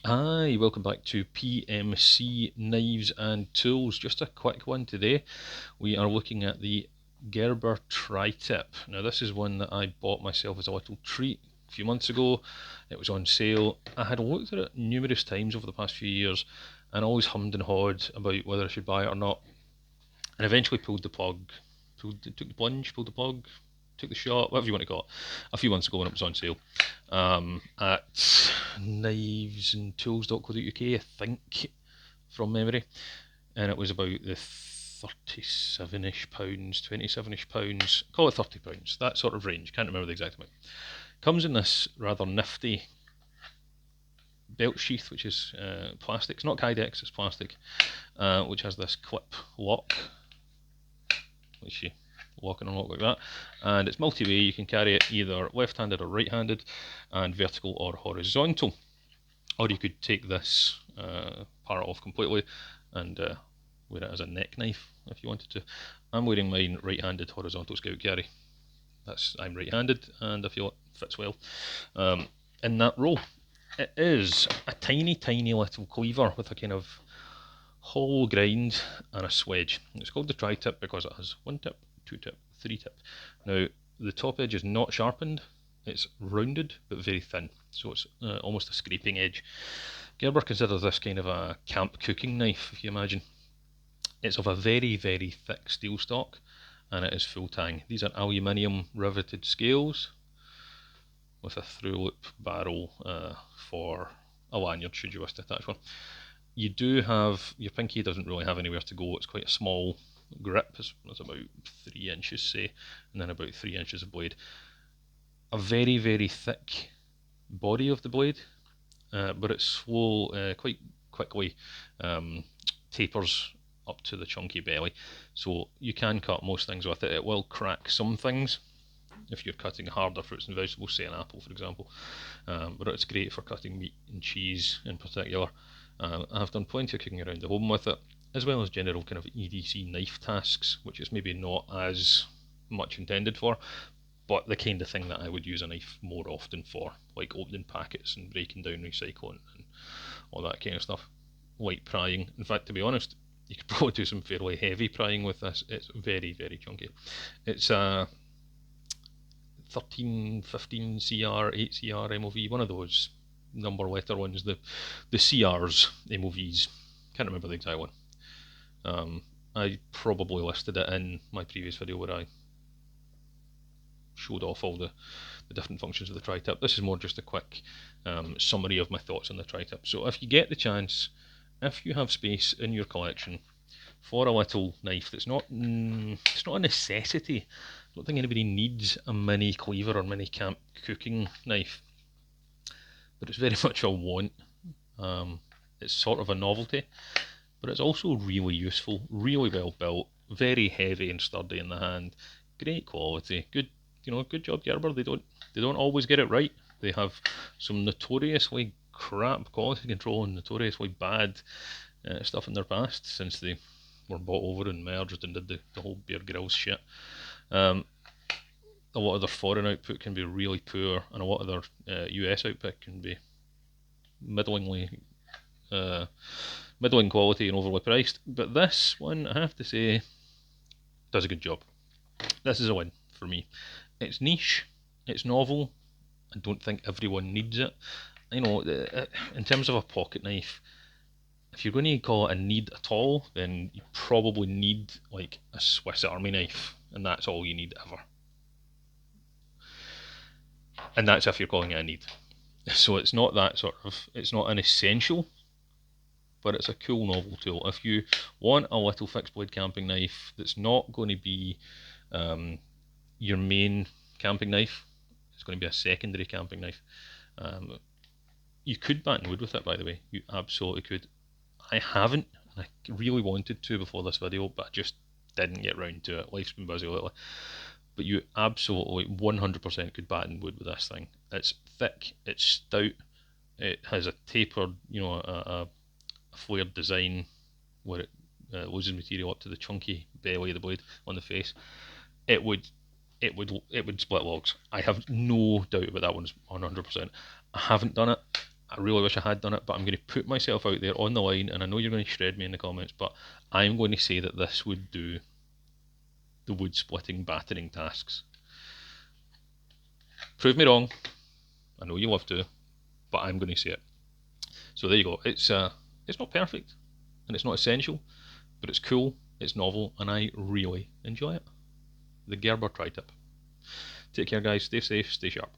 Hi, welcome back to PMC Knives and Tools. Just a quick one today. We are looking at the Gerber Tri Tip. Now, this is one that I bought myself as a little treat a few months ago. It was on sale. I had looked at it numerous times over the past few years and always hummed and hawed about whether I should buy it or not, and eventually pulled the plug. Took the plunge, pulled the plug, took the shot, whatever you want to call it, a few months ago when it was on sale at knivesandtools.co.uk, I think, from memory, and it was about the 37-ish pounds, 27-ish pounds, call it £30, that sort of range. Can't remember the exact amount. Comes in this rather nifty belt sheath, which is plastic. It's not Kydex, it's plastic, which has this clip lock, which you lock and unlock like that, and it's multi-way. You can carry it either left-handed or right-handed, and vertical or horizontal, or you could take this part off completely and wear it as a neck knife if you wanted to. I'm wearing mine right-handed horizontal scout carry. I'm right-handed, and I feel it fits well in that role. It is a tiny little cleaver with a kind of hollow grind and a swedge. It's called the Tri Tip because it has 1 tip, 2 tip, 3 tip. Now, the top edge is not sharpened, it's rounded but very thin, so it's almost a scraping edge. Gerber considers this kind of a camp cooking knife, if you imagine. It's of a very thick steel stock, and it is full tang. These are aluminium riveted scales with a through loop barrel for a lanyard should you wish to attach one. You do have, your pinky doesn't really have anywhere to go. It's quite a small grip. It's about 3 inches, say, and then about 3 inches of blade. A very thick body of the blade, but it's slow, quite quickly tapers up to the chunky belly. So you can cut most things with it. It will crack some things if you're cutting harder fruits and vegetables, say an apple, for example. But it's great for cutting meat and cheese in particular. I've done plenty of cooking around the home with it, as well as general kind of EDC knife tasks, which is maybe not as much intended for, but the kind of thing that I would use a knife more often for, like opening packets and breaking down recycling and all that kind of stuff. Light prying. In fact, to be honest, you could probably do some fairly heavy prying with this. It's very chunky. It's a 13, 15 CR, 8 CR MOV, one of those number letter ones, the CRs MOVs. Can't remember the exact one. I probably listed it in my previous video where I showed off all the different functions of the Tri Tip. This is more just a quick summary of my thoughts on the Tri Tip. So if you get the chance, if you have space in your collection for a little knife that's not it's not a necessity. I don't think anybody needs a mini cleaver or mini camp cooking knife, but it's very much a want. It's sort of a novelty, but it's also really useful, really well built, very heavy and sturdy in the hand, great quality, good, good job Gerber. They don't always get it right. They have some notoriously crap quality control and notoriously bad stuff in their past since they were bought over and merged and did the whole Bear Grylls shit. A lot of their foreign output can be really poor, and a lot of their US output can be middling quality and overly priced. But this one, I have to say, does a good job. This is a win for me. It's niche, it's novel. I don't think everyone needs it. In terms of a pocket knife, if you're going to call it a need at all, then you probably need like a Swiss Army knife, and that's all you need ever. And that's if you're calling it a need. So it's not it's not an essential, but it's a cool novel tool. If you want a little fixed blade camping knife that's not going to be your main camping knife, it's going to be a secondary camping knife. You could batten wood with it, by the way. You absolutely could. I haven't, and I really wanted to before this video, but I just didn't get round to it. Life's been busy lately. But you absolutely 100% could batten wood with this thing. It's thick, it's stout, it has a tapered, a flared design where it loses material up to the chunky belly of the blade on the face. It would split logs. I have no doubt about that one's 100%. I haven't done it. I really wish I had done it, but I'm going to put myself out there on the line, and I know you're going to shred me in the comments, but I'm going to say that this would do the wood splitting battering tasks. Prove me wrong. I know you love to, but I'm going to say it. So there you go. It's not perfect, and it's not essential, but it's cool, it's novel, and I really enjoy it. The Gerber Tri Tip. Take care, guys. Stay safe, stay sharp.